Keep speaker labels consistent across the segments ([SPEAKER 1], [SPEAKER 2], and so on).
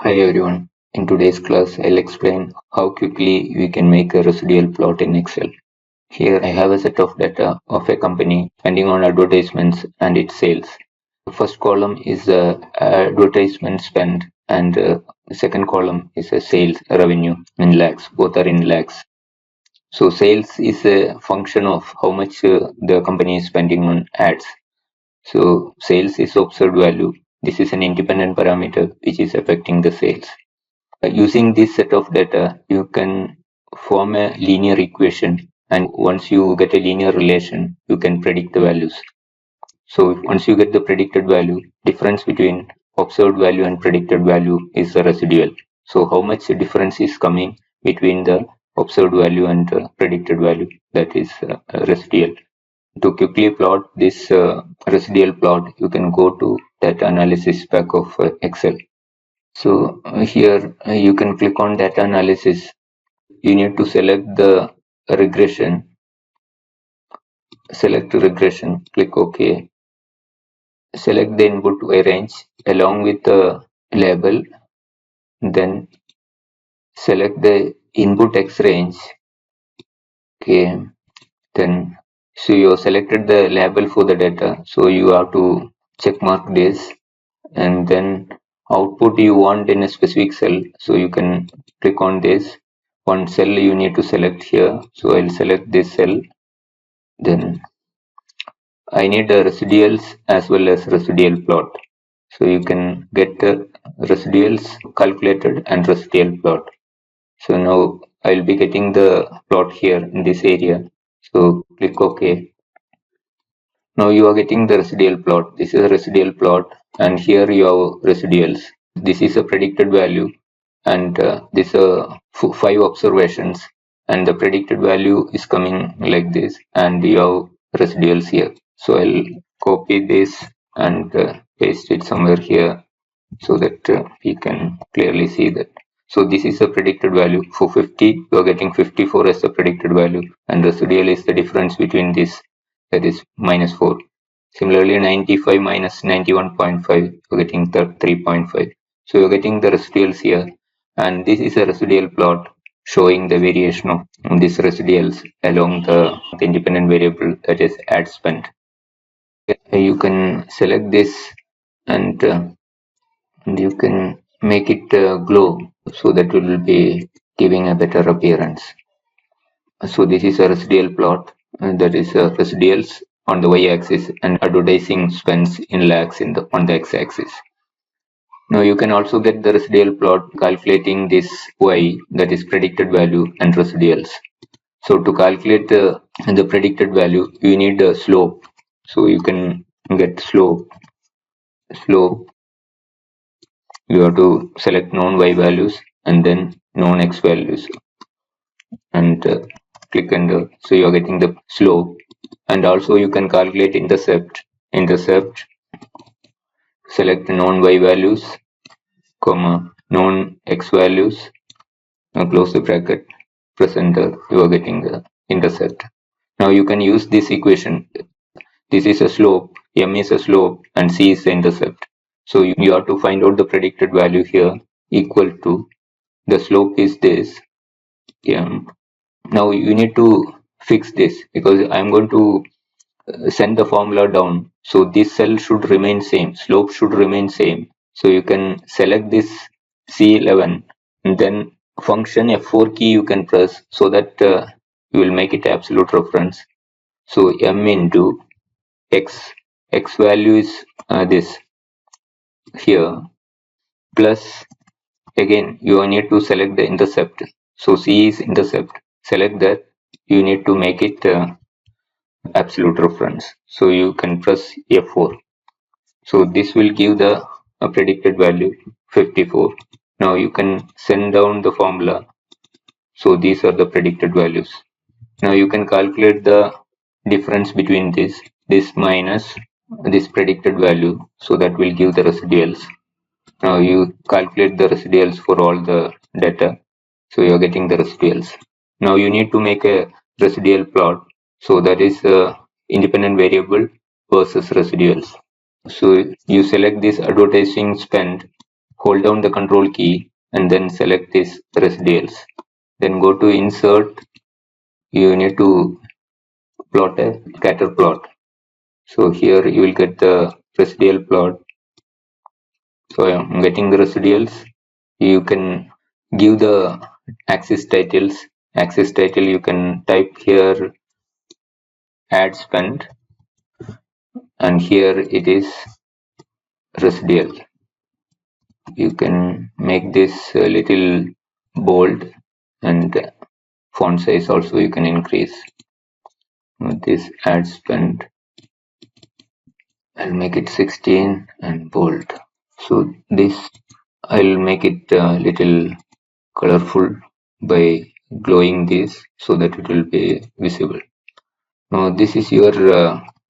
[SPEAKER 1] Hi everyone. In today's class, I'll explain how quickly we can make a residual plot in Excel. Here I have a set of data of a company spending on advertisements and its sales. The first column is the advertisement spend and the second column is a sales revenue in lakhs. Both are in lakhs. So sales is a function of how much the company is spending on ads. So sales is observed value. This is an independent parameter which is affecting the sales. Using this set of data, you can form a linear equation, and once you get a linear relation, you can predict the values. So once you get the predicted value, difference between observed value and predicted value is the residual. So how much difference is coming between the observed value and predicted value, that is residual. To quickly plot this residual plot, you can go to data analysis pack of Excel. So here you can click on data analysis. You need to select the regression. Select regression, click OK. Select the input range along with the label. Then select the input X range. Okay. Then so you have selected the label for the data. So you have to check mark this, and then output you want in a specific cell. So you can click on this. One cell you need to select here. So I'll select this cell. Then I need the residuals as well as residual plot. So you can get the residuals calculated and residual plot. So now I'll be getting the plot here in this area. So click OK. Now you are getting the residual plot. This is a residual plot, and here you have residuals. This is a predicted value, and this 5 observations, and the predicted value is coming like this, and you have residuals here. So I'll copy this and paste it somewhere here so that we can clearly see that. So this is a predicted value. For 50, you are getting 54 as the predicted value, and residual is the difference between this, that is -4. Similarly, 95 minus 91.5, you're getting 3.5. So you're getting the residuals here, and this is a residual plot showing the variation of these residuals along the independent variable, that is ad spend. You can select this, and you can make it glow, so that will be giving a better appearance. So this is a residual plot, that is residuals on the y-axis and advertising spends in lakhs on the x-axis. Now you can also get the residual plot calculating this y, that is predicted value, and residuals. So to calculate the predicted value, you need a slope. So you can get slope. You have to select known y values and then known x values, and click enter. So you are getting the slope, and also you can calculate intercept. Select known y values, comma known x values. Now close the bracket, press enter. You are getting the intercept. Now you can use this equation. This is a slope, m is a slope, and c is the intercept. So you have to find out the predicted value here, equal to the slope is this m. Now you need to fix this, because I'm going to send the formula down. So this cell should remain same, slope should remain same. So you can select this C11, and then function F4 key you can press, so that you will make it absolute reference. So m into x value is this here, plus again you need to select the intercept. So C is intercept. Select that. You need to make it absolute reference. So you can press F4. So this will give the predicted value 54. Now you can send down the formula. So these are the predicted values. Now you can calculate the difference between this minus this predicted value. So that will give the residuals. Now you calculate the residuals for all the data. So you are getting the residuals. Now you need to make a residual plot. So that is independent variable versus residuals. So you select this advertising spend, hold down the control key and then select this residuals. Then go to insert. You need to plot a scatter plot. So here you will get the residual plot. So I am getting the residuals. You can give the axis titles. Axis title you can type here ad spend, and here it is residual. You can make this a little bold, and font size also you can increase. With this ad spend, I'll make it 16 and bold. So this I'll make it a little colorful by glowing this so that it will be visible. Now this is your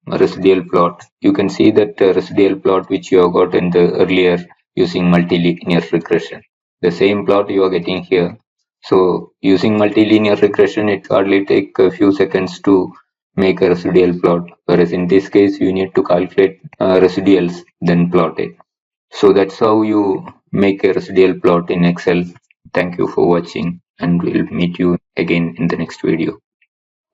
[SPEAKER 1] residual plot. You can see that residual plot which you have got in the earlier using multilinear regression. The same plot you are getting here. So using multilinear regression, it hardly take a few seconds to make a residual plot, whereas in this case you need to calculate residuals then plot it. So that's how you make a residual plot in Excel. Thank you for watching, and we'll meet you again in the next video.